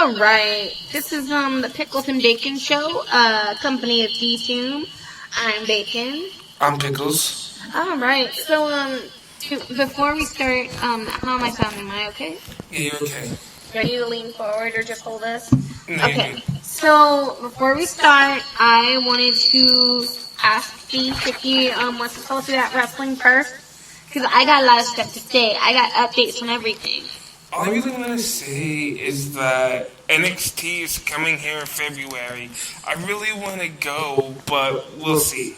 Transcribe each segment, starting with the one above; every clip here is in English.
Alright, this is the Pickles and Bacon Show, company of D-Tune. I'm Bacon. I'm Pickles. Alright, so before we start, how am I sounding? Am I okay? Yeah, you're okay. Do I need to lean forward or just hold us? No, okay, so before we start, I wanted to ask Steve if he wants to tell us about wrestling first, because I got a lot of stuff to say. I got updates on everything. All I really want to say is that NXT is coming here in February. I really want to go, but we'll see.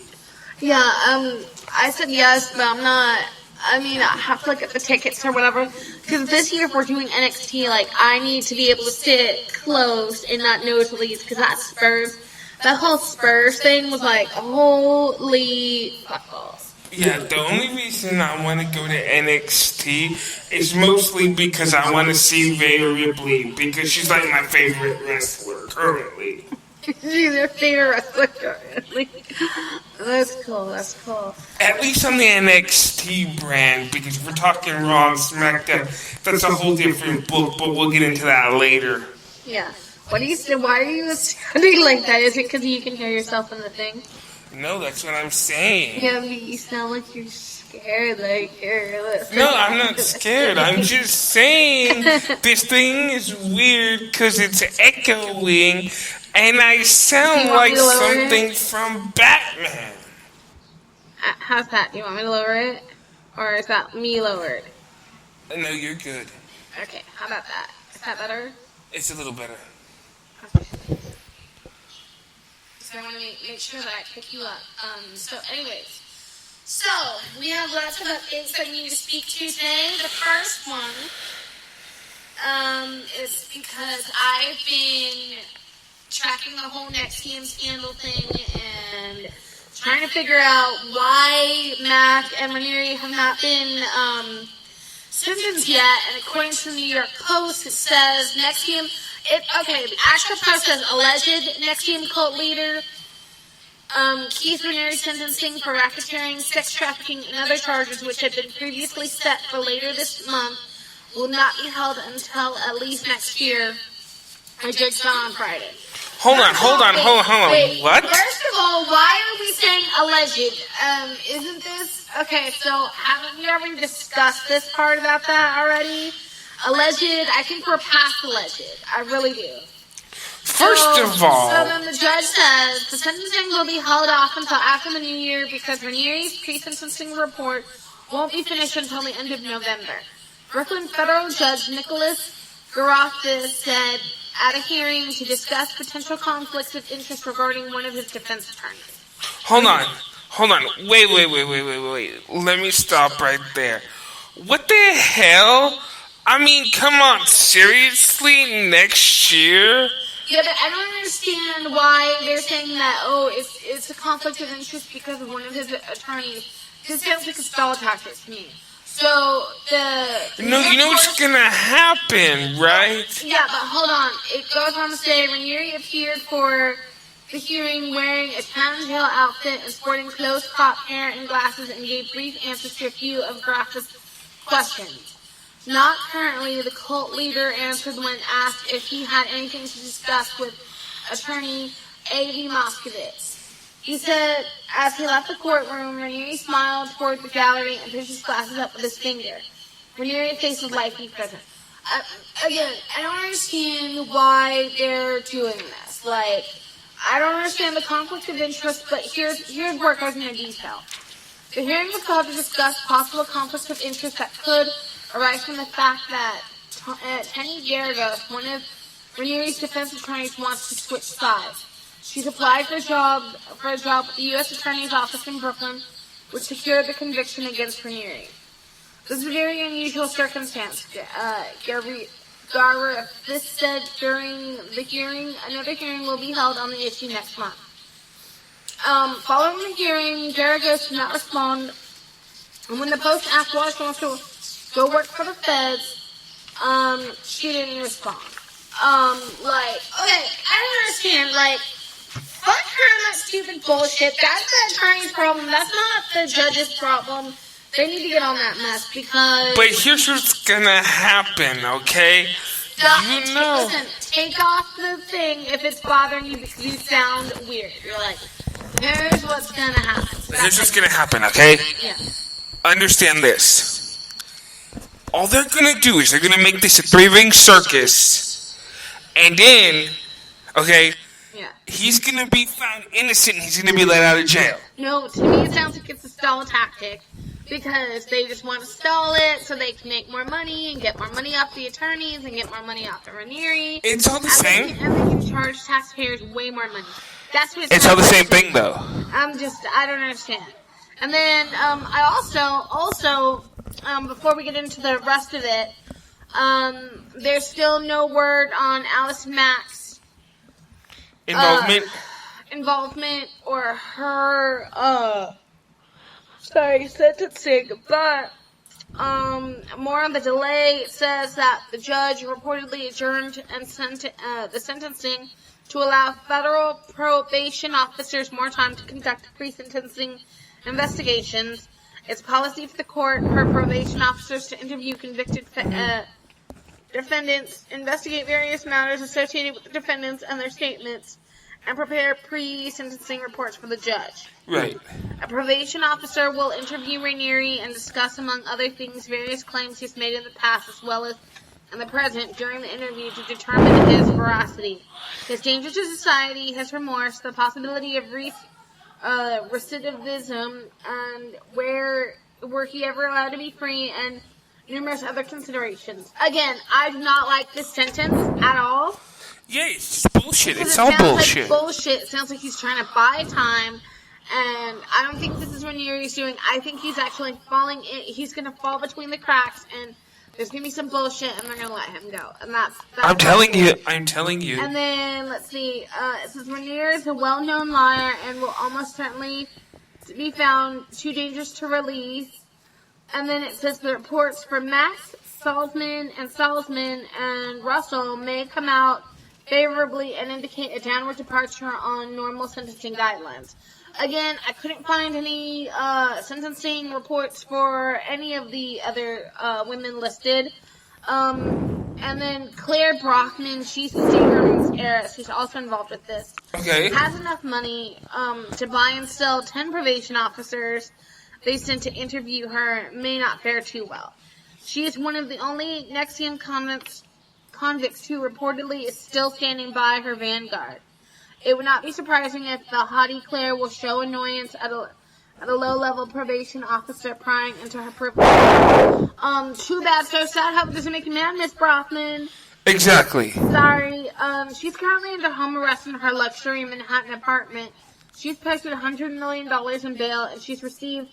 Yeah, I said yes, but I'm not. I mean, I have to look at the tickets or whatever. Because this year, if we're doing NXT, I need to be able to sit close and not nosebleeds. Because that whole Spurs thing was holy fuck balls. Yeah, the only reason I want to go to NXT is mostly because I want to see Rhea Ripley, because she's my favorite wrestler currently. She's your favorite wrestler currently. That's cool. At least on the NXT brand, because if we're talking Raw and SmackDown, that's a whole different book, but we'll get into that later. Yeah. Why are you sounding like that? Is it because you can hear yourself in the thing? No, that's what I'm saying. Yeah, but you sound like you're scared, you're listening. No, I'm not scared. I'm just saying this thing is weird because it's echoing, and I sound like something from Batman. How's that? Do you want me to lower it? Or is that me lowered? No, you're good. Okay, how about that? Is that better? It's a little better. Okay. So I want to make sure that I pick you up. Anyways. So, we have lots of updates that we need to speak to today. The first one is because I've been tracking the whole NXT scandal thing and trying to figure out why Mac and Rainere have not been sentenced yet. And according to the New York Post, it says the actual post says alleged NXT cult leader Keith Rainere sentencing for racketeering, sex trafficking, and other charges which had been previously set for later this month will not be held until at least next year. A judge found on Friday. Hold on. Wait, what? First of all, why are we saying alleged? Isn't this... Okay, so haven't we already discussed this part about that already? Alleged, I think we're past alleged. I really do. First of all... So then the judge says the sentencing will be held off until after the new year because Rainere's pre-sentencing report won't be finished until the end of November. Brooklyn federal judge Nicholas Garofis said at a hearing to discuss potential conflicts of interest regarding one of his defense attorneys. Hold on. Wait. Let me stop right there. What the hell? I mean, come on, seriously? Next year? Yeah, but I don't understand why they're saying that, it's a conflict of interest because of one of his attorneys. This sounds like a stall tactic to me. So, No, you know what's gonna happen, right? Yeah, but hold on. It goes on to say, Rainere appeared for the hearing wearing a tan-tail outfit and sporting close-cropped hair and glasses and gave brief answers to a few of Graf's questions. Not currently, the cult leader answered when asked if he had anything to discuss with attorney A.V. Miscavige. He said, as he left the courtroom, Rainere smiled toward the gallery and pushed his glasses up with his finger. Rainere faces life in prison. Again, I don't understand why they're doing this. I don't understand the conflict of interest, but here's where it goes into detail. The hearing was called to discuss possible conflicts of interest that could arise from the fact that Penny Garagos, one of Rainere's defense attorneys, wants to switch sides. She's applied for a job with the U.S. Attorney's Office in Brooklyn, which secured the conviction against Rainere. This is a very unusual circumstance. This said during the hearing, another hearing will be held on the issue next month. Following the hearing, Garagos did not respond, and when the Post asked why she wants to go work for the feds, she didn't respond. Okay, I don't understand, fuck her and that stupid bullshit. That's the attorney's problem. That's not the judge's problem. They need to get on that mess because... But here's what's gonna happen, okay? Stop. You know. Listen, take off the thing if it's bothering you because you sound weird. You're like, here's what's gonna happen. Here's what's gonna happen, okay? Yeah. Understand this. All they're gonna do is they're gonna make this a 3-ring circus, and then, okay, Yeah. he's gonna be found innocent and he's gonna be let out of jail. No, to me it sounds like it's a stall tactic because they just want to stall it so they can make more money and get more money off the attorneys and get more money off the rainere. It's all the And same. they can charge taxpayers way more money. That's what It's all the same thing, though. I don't understand. And then I also before we get into the rest of it, there's still no word on Alice Mack's involvement or her sentencing, but more on the delay. It says that the judge reportedly adjourned and sent the sentencing to allow federal probation officers more time to conduct pre-sentencing investigations. It's policy for the court for probation officers to interview convicted defendants, investigate various matters associated with the defendants and their statements, and prepare pre-sentencing reports for the judge. Right. A probation officer will interview rainere and discuss, among other things, various claims he's made in the past as well as in the present during the interview to determine his veracity, his danger to society, his remorse, the possibility of recidivism, and were he ever allowed to be free, and numerous other considerations. Again, I do not like this sentence at all. Yeah, it's just bullshit. Because It's all bullshit. Like bullshit. It sounds like he's trying to buy time, and I don't think this is what Raniere's doing. I think he's actually falling in. He's going to fall between the cracks, and there's going to be some bullshit, and they're going to let him go. And that's I'm telling you. I'm telling you. And then, let's see. It says, Rainiere is a well-known liar and will almost certainly be found too dangerous to release. And then it says the reports from Max, Salzman, and Russell may come out favorably and indicate a downward departure on normal sentencing guidelines. Again, I couldn't find any sentencing reports for any of the other women listed. And then Claire Brockman, she's the Seagram's heiress, who's also involved with this. Okay. Has enough money to buy and sell 10 probation officers they sent to interview her. May not fare too well. She is one of the only Nexium convicts who reportedly is still standing by her vanguard. It would not be surprising if the haughty Claire will show annoyance at a low-level probation officer prying into her privilege. Too bad, so sad. How it doesn't make you mad, Miss Brockman. Exactly. Sorry. She's currently under home arrest in her luxury Manhattan apartment. She's posted $100 million in bail, and she's recently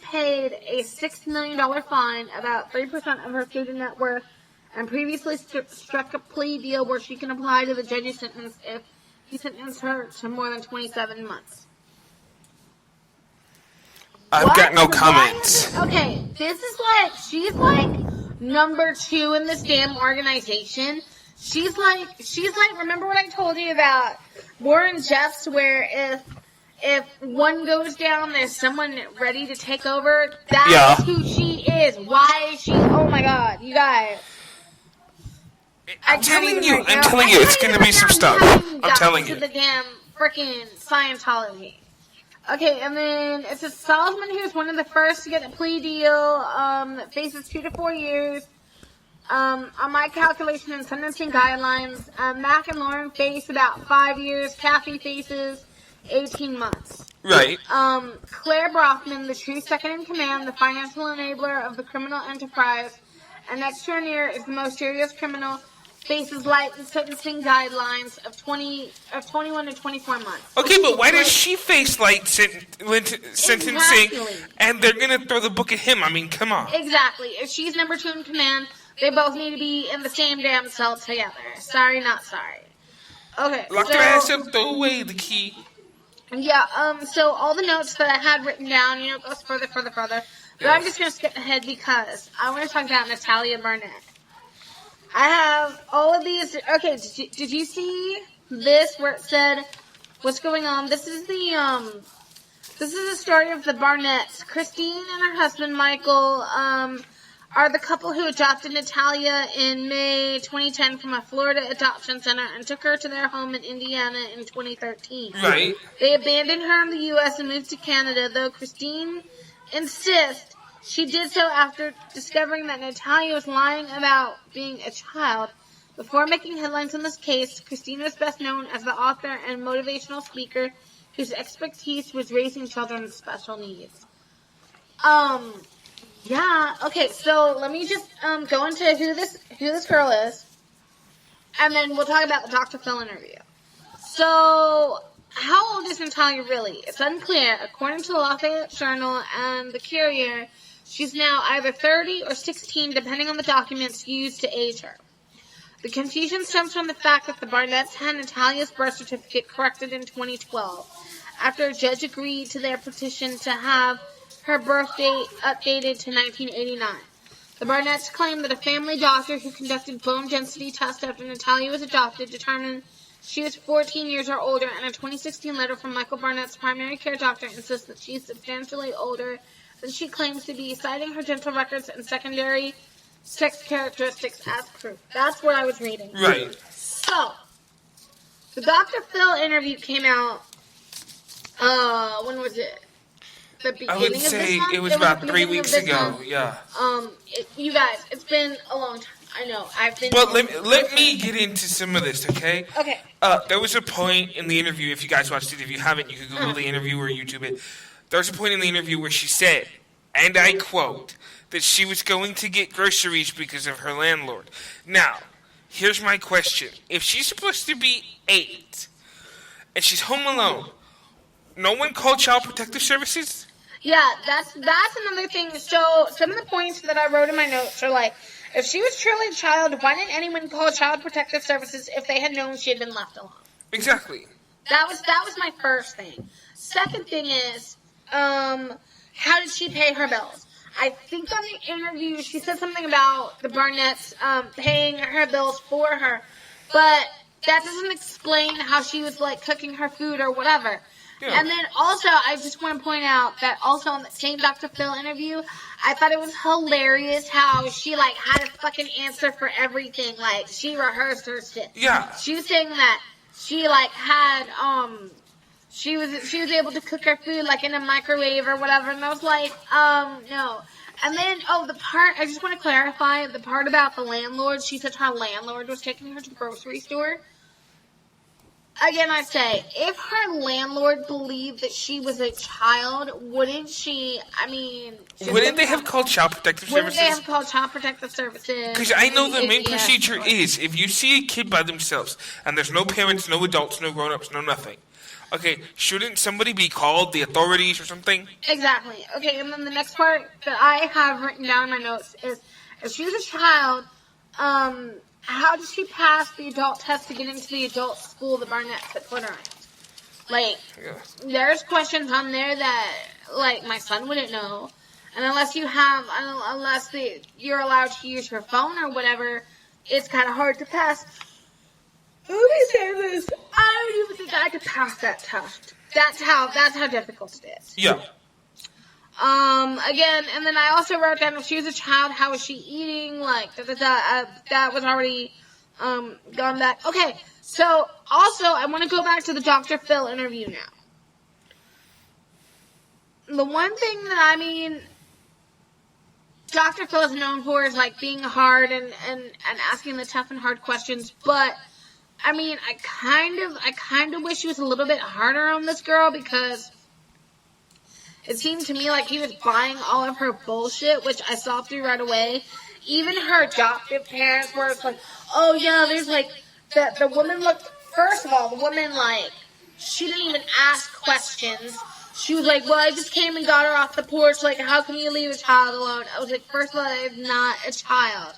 paid a $6 million fine, about 3% of her student net worth, and previously struck a plea deal where she can apply to the judge's sentence if he sentenced her to more than 27 months. I've got no comments. Okay, she's like number 2 in this damn organization. She's like, remember what I told you about Warren Jeffs, where if one goes down, there's someone ready to take over? That is who she is. Why is she? Oh my god, you guys. I'm telling you, it's going to be some stuff. I'm telling you. The damn freaking Scientology. Okay, and then it says Salzman, who's one of the first to get a plea deal, faces 2 to 4 years. On my calculation and sentencing guidelines, Mac and Lauren face about 5 years. Kathy faces 18 months. Right. Claire Brockman, the true second in command, the financial enabler of the criminal enterprise, and next to Rainiere is the most serious criminal, faces light sentencing guidelines of 21 to 24 months. Okay, but why does she face light sentencing, and they're going to throw the book at him? I mean, come on. Exactly. If she's number 2 in command, they both need to be in the same damn cell together. Sorry, not sorry. Okay. Lock their ass up, throw away the key. Yeah, so all the notes that I had written down, it goes further. But I'm just going to skip ahead because I want to talk about Natalia Barnett. I have all of these. Okay, did you see this where it said what's going on? This is the story of the Barnetts. Christine and her husband Michael are the couple who adopted Natalia in May 2010 from a Florida adoption center and took her to their home in Indiana in 2013. Right. They abandoned her in the U.S. and moved to Canada, though Christine insists she did so after discovering that Natalia was lying about being a child. Before making headlines in this case, Christine was best known as the author and motivational speaker whose expertise was raising children with special needs. Yeah, okay, so let me just go into who this girl is, and then we'll talk about the Dr. Phil interview. So, how old is Natalia really? It's unclear. According to the Lafayette Journal and the Courier, she's now either 30 or 16, depending on the documents used to age her. The confusion stems from the fact that the Barnetts had Natalia's birth certificate corrected in 2012, after a judge agreed to their petition to have her birth date updated to 1989. The Barnetts claimed that a family doctor who conducted bone density tests after Natalia was adopted determined she was 14 years or older, and a 2016 letter from Michael Barnett's primary care doctor insists that she is substantially older than she claims to be, citing her dental records and secondary sex characteristics as proof. That's what I was reading. Right. So, the Dr. Phil interview came out, when was it? The beginning I would of this say month? it was about 3 weeks ago. Yeah. You guys, it's been a long time. I know. I've been. But let me get into some of this, okay? Okay. There was a point in the interview. If you guys watched it, if you haven't, you can Google the interview or YouTube it. There was a point in the interview where she said, and I quote, that she was going to get groceries because of her landlord. Now, here's my question: if she's supposed to be 8 and she's home alone, no one called Child Protective Services? Yeah, that's another thing. So, some of the points that I wrote in my notes are like, if she was truly a child, why didn't anyone call Child Protective Services if they had known she had been left alone? Exactly. That was my first thing. Second thing is, how did she pay her bills? I think on the interview she said something about the Barnetts paying her bills for her, but that doesn't explain how she was like cooking her food or whatever. Yeah. And then also, I just want to point out that also on the same Dr. Phil interview, I thought it was hilarious how she like had a fucking answer for everything. Like she rehearsed her shit. Yeah. She was saying that she like had she was able to cook her food like in a microwave or whatever, and I was like, no. And then the part I just want to clarify the part about the landlord. She said her landlord was taking her to the grocery store. Again, I say, if her landlord believed that she was a child, wouldn't she, wouldn't they have called Child Protective Services? Wouldn't they have called Child Protective Services? Because I know the main procedure is, if you see a kid by themselves, and there's no parents, no adults, no grown-ups, no nothing, okay, shouldn't somebody be called, the authorities or something? Exactly. Okay, and then the next part that I have written down in my notes is, if she was a child, how did she pass the adult test to get into the adult school the Barnetts had put her in? Like, there's questions on there that, like, my son wouldn't know. And unless you're allowed to use your phone or whatever, it's kind of hard to pass. Let me say this. I don't even think I could pass that test. That's how difficult it is. Yeah. Again, and then I also wrote down if she was a child, how was she eating? Like, that was already, gone back. Okay, so, also, I want to go back to the Dr. Phil interview now. The one thing that, Dr. Phil is known for is, like, being hard and asking the tough and hard questions, but, I kind of wish he was a little bit harder on this girl, because it seemed to me like he was buying all of her bullshit, which I saw through right away. Even her adoptive parents were like, oh yeah, there's like, the woman looked, first of all, the woman like, she didn't even ask questions. She was like, well, I just came and got her off the porch, like, how can you leave a child alone? I was like, first of all, it is not a child.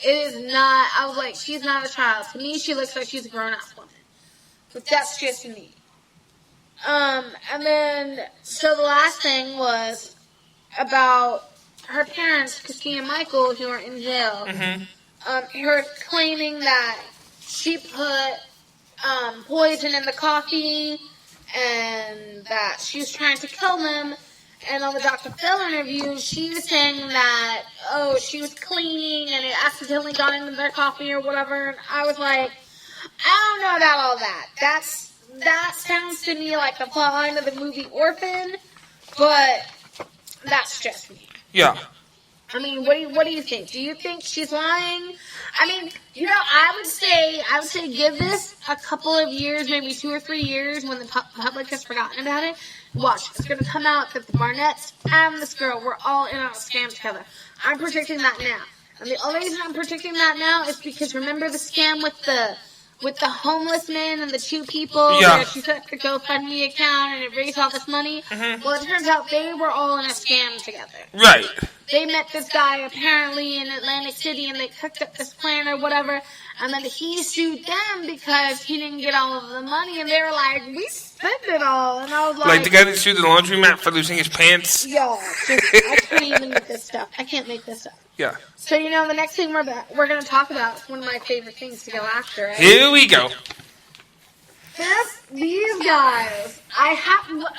It is not, I was like, she's not a child. To me, she looks like she's a grown-ass woman. But that's just me. And then, so the last thing was about her parents, Christine and Michael, who are in jail. Mm-hmm. Her claiming that she put, poison in the coffee, and that she was trying to kill them, And on the Dr. Phil interview, she was saying that, she was cleaning and it accidentally got into their coffee or whatever. And I was like, I don't know about all that. That sounds to me like the plotline of the movie Orphan, but that's just me. Yeah. I mean, what do you think? Do you think she's lying? I mean, I would say give this a couple of years, maybe 2 or 3 years, when the public has forgotten about it. Watch, it's going to come out that the Barnetts and this girl were all in on a scam together. I'm predicting that now. And the only reason I'm predicting that now is because remember the scam with the homeless man and the 2 people where she set up the GoFundMe account and it raised all this money? Mm-hmm. Well, it turns out they were all in a scam together. Right. They met this guy apparently in Atlantic City and they cooked up this plan or whatever, and then he sued them because he didn't get all of the money, and they were like, we spent it all. And I was like the guy that sued the laundromat for losing his pants? Yo, I can't even make this stuff. I can't make this up. Yeah. So, the next thing we're going to talk about is one of my favorite things to go after. Right? Here we go. These guys,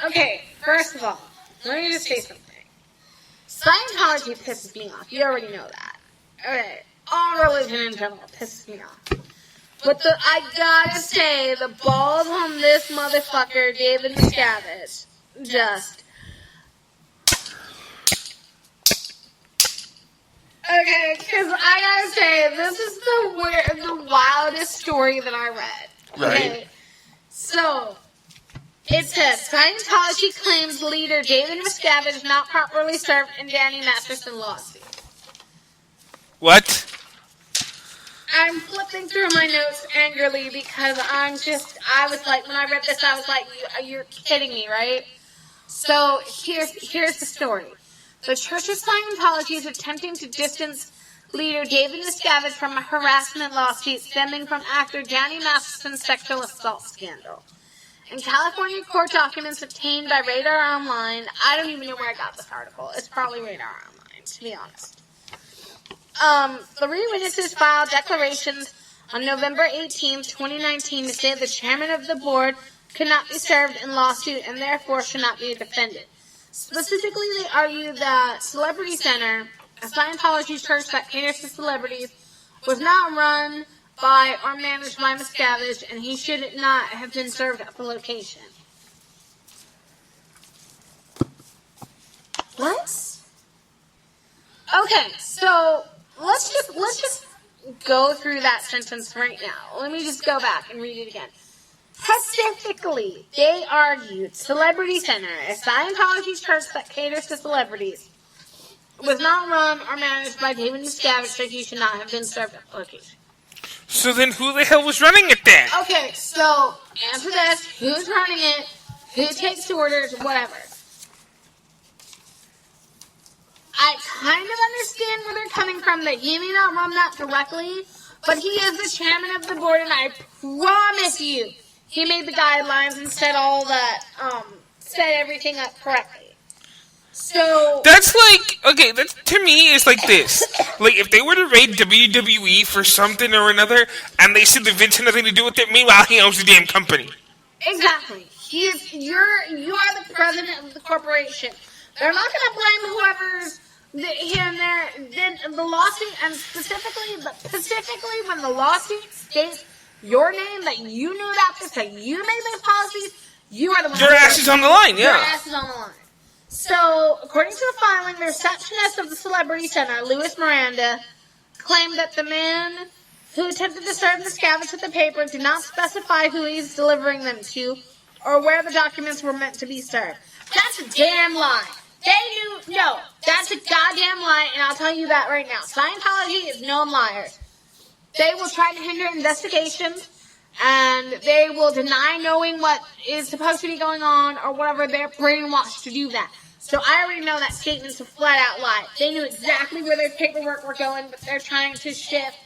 okay, first of all, let me just say something. Scientology pisses me off. You already know that. Okay. All religion in general pisses me off. But I gotta say, the balls on this motherfucker, David Miscavige, just... Okay, because I gotta say, this is the wildest story that I read. Okay? Right. So... It says, Scientology claims leader David Miscavige not properly served in Danny Masterson lawsuit. What? I'm flipping through my notes angrily because I was like, when I read this, I was like, you're kidding me, right? So, here's the story. The Church of Scientology is attempting to distance leader David Miscavige from a harassment lawsuit stemming from actor Danny Masterson's sexual assault scandal. In California court documents obtained by Radar Online, I don't even know where I got this article. It's probably Radar Online, to be honest. 3 witnesses filed declarations on November 18, 2019 to say the chairman of the board could not be served in lawsuit and therefore should not be defended. Specifically, they argue that Celebrity Center, a Scientology church that caters to celebrities, was not run by or managed by Miscavige, and he should not have been served at the location. What? Okay, so let's just go through that sentence right now. Let me just go back and read it again. Specifically, they argued Celebrity Center, a Scientology church that caters to celebrities, was not run or managed by David Miscavige, so he should not have been served at the location. So then who the hell was running it then? Okay, so answer this. Who's running it? Who takes the orders? Whatever. I kind of understand where they're coming from, that he may not run that directly, but he is the chairman of the board, and I promise you, he made the guidelines and set all that, set everything up correctly. So that's like, okay, that to me is like this. Like, if they were to raid WWE for something or another, and they said that Vince had nothing to do with it, meanwhile he owns the damn company. Exactly. You are the president of the corporation. They're not going to blame whoever's here and there did the lawsuit, and specifically when the lawsuit states your name, that you knew about this, that you made those policies, you are the one. Your ass is on the line, yeah. Your ass is on the line. So, according to the filing, the receptionist of the Celebrity Center, Louis Miranda, claimed that the man who attempted to serve Miscavige with the paper did not specify who he's delivering them to or where the documents were meant to be served. That's a damn lie. No, that's a goddamn lie, and I'll tell you that right now. Scientology is known liars. They will try to hinder investigations, and they will deny knowing what is supposed to be going on or whatever. They're brainwashed to do that. So I already know that statement's a flat-out lie. They knew exactly where their paperwork were going, but they're trying to shift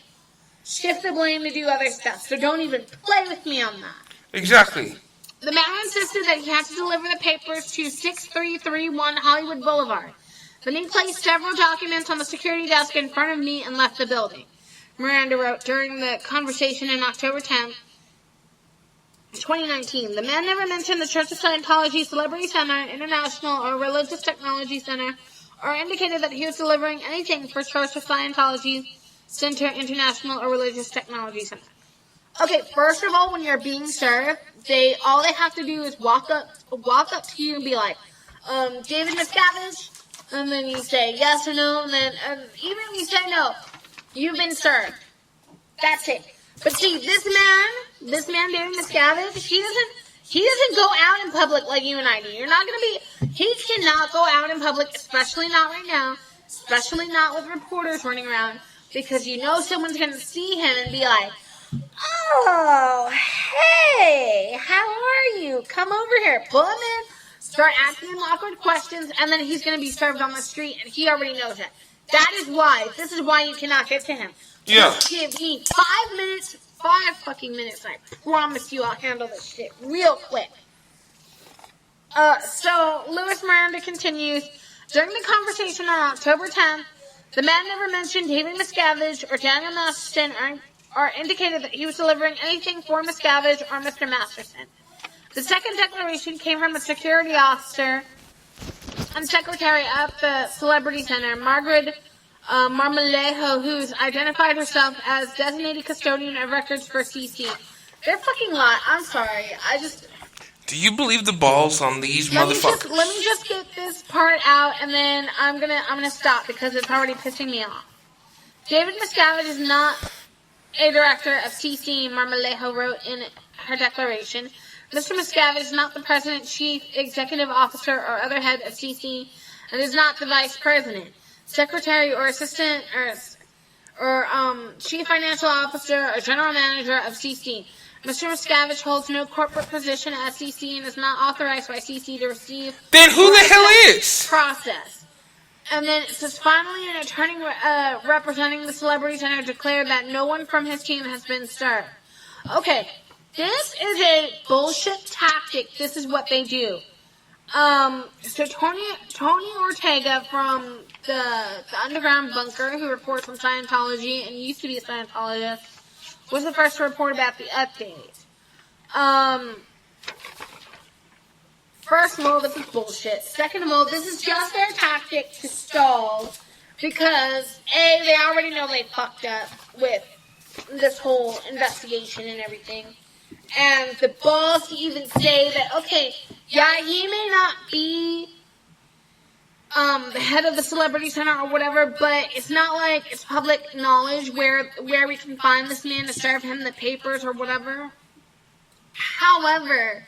the blame to do other stuff. So don't even play with me on that. Exactly. The man insisted that he had to deliver the papers to 6331 Hollywood Boulevard. Then he placed several documents on the security desk in front of me and left the building. Miranda wrote during the conversation in October 10th. 2019. The man never mentioned the Church of Scientology, Celebrity Center, International, or Religious Technology Center, or indicated that he was delivering anything for Church of Scientology Center, International, or Religious Technology Center. Okay, first of all, when you're being served, all they have to do is walk up to you and be like, David Miscavige, and then you say yes or no, and then even if you say no, you've been served. That's it. But see, this man, David Miscavige, he doesn't go out in public like you and I do. He cannot go out in public, especially not right now, especially not with reporters running around, because you know someone's going to see him and be like, oh, hey, how are you? Come over here. Pull him in, start asking him awkward questions, and then he's going to be served on the street, and he already knows it. This is why you cannot get to him. Yeah. Just give me 5 fucking minutes, I promise you I'll handle this shit real quick. So, Louis Miranda continues, during the conversation on October 10th, the man never mentioned David Miscavige or Daniel Masterson or indicated that he was delivering anything for Miscavige or Mr. Masterson. The second declaration came from a security officer and secretary at the Celebrity Center, Margaret Marmolejo, who's identified herself as designated custodian of records for CC. They're fucking lying. I'm sorry. Do you believe the balls on these motherfuckers? Let me just get this part out, and then I'm gonna stop because it's already pissing me off. David Miscavige is not a director of CC, Marmolejo wrote in her declaration. Mr. Miscavige is not the president, chief executive officer, or other head of CC, and is not the vice president, secretary, or assistant, or chief financial officer, or general manager of CC. Mr. Miscavige holds no corporate position at CC and is not authorized by CC to receive. Then who the hell is? Process. And then it says, finally, an attorney representing the Celebrity Center declared that no one from his team has been served. Okay, this is a bullshit tactic. This is what they do. So Tony Ortega from the Underground Bunker, who reports on Scientology and used to be a Scientologist, was the first to report about the update. First of all, this is bullshit. Second of all, this is just their tactic to stall because, A, they already know they fucked up with this whole investigation and everything. And the balls to even say that, okay, yeah, he may not be the head of the Celebrity Center or whatever, but it's not like it's public knowledge where we can find this man to serve him the papers or whatever. However,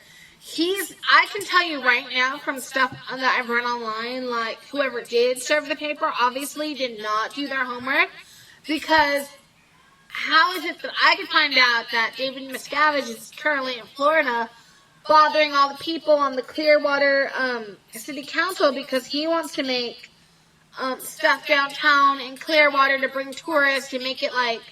I can tell you right now from stuff that I've read online, like whoever did serve the paper obviously did not do their homework, because how is it that I could find out that David Miscavige is currently in Florida bothering all the people on the Clearwater City Council because he wants to make stuff downtown in Clearwater to bring tourists to make it like,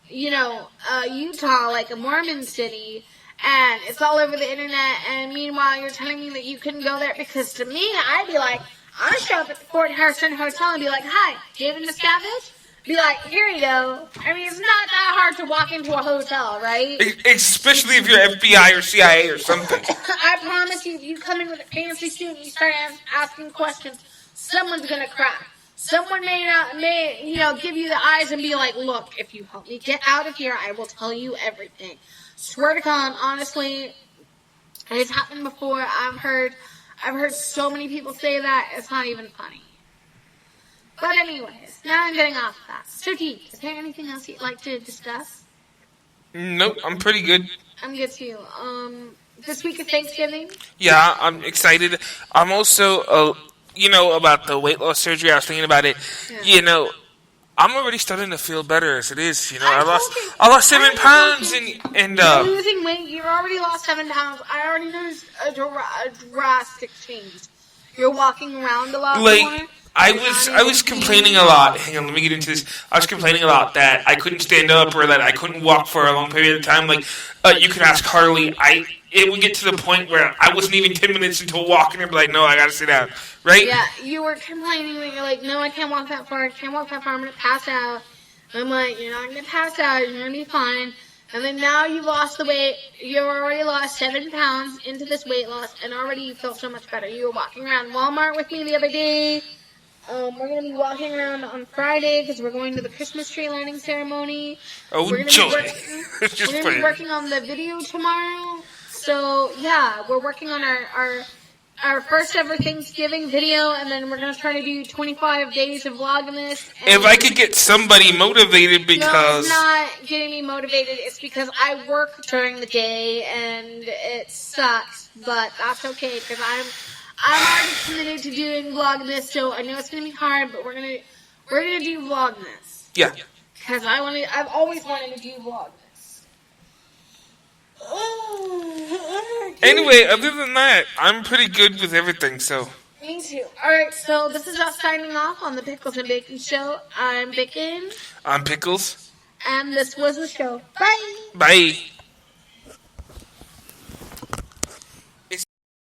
Utah, like a Mormon city. And it's all over the internet, and meanwhile you're telling me that you couldn't go there, because to me, I'd be like, I'd show up at the Fort Harrison Hotel and be like, hi, David Miscavige? Be like, here you go. I mean, it's not that hard to walk into a hotel, right? Especially if you're FBI or CIA or something. I promise you, if you come in with a fancy suit and you start asking questions, someone's gonna crack. Someone may give you the eyes and be like, look, if you help me get out of here, I will tell you everything. Swear to God, honestly, it's happened before. I've heard so many people say that, it's not even funny. But anyways, now I'm getting off that. So, Dee, is there anything else you'd like to discuss? Nope, I'm pretty good. I'm good too. This week is Thanksgiving? Yeah, I'm excited. I'm also, about the weight loss surgery. I was thinking about it. Yeah. I'm already starting to feel better as it is. I lost 7 pounds and you're losing weight. You already lost 7 pounds. I already noticed a drastic change. You're walking around a lot more. I was complaining a lot. Hang on, let me get into this. I was complaining a lot that I couldn't stand up or that I couldn't walk for a long period of time. Like, you could ask Harley. It would get to the point where I wasn't even 10 minutes into a walk, and I'd be like, no, I gotta sit down. Right? Yeah, you were complaining that you're like, no, I can't walk that far. I'm gonna pass out. I'm like, you're not gonna pass out. You're gonna be fine. And then now you've lost the weight. You've already lost 7 pounds into this weight loss, and already you feel so much better. You were walking around Walmart with me the other day. We're going to be walking around on Friday because we're going to the Christmas tree lighting ceremony. Oh, we're joy. We're going to be working on the video tomorrow. So, yeah, we're working on our first ever Thanksgiving video, and then we're going to try to do 25 days of Vlogmas. If I could get somebody motivated because... No, it's not getting me motivated. It's because I work during the day, and it sucks, but that's okay, because I'm already committed to doing Vlogmas, so I know it's going to be hard, but we're gonna do Vlogmas. Yeah. Because I've always wanted to do Vlogmas. Anyway, other than that, I'm pretty good with everything, so... Me too. Alright, so this is us signing off on the Pickles and Bacon Show. I'm Bacon. I'm Pickles. And this was the show. Bye! Bye!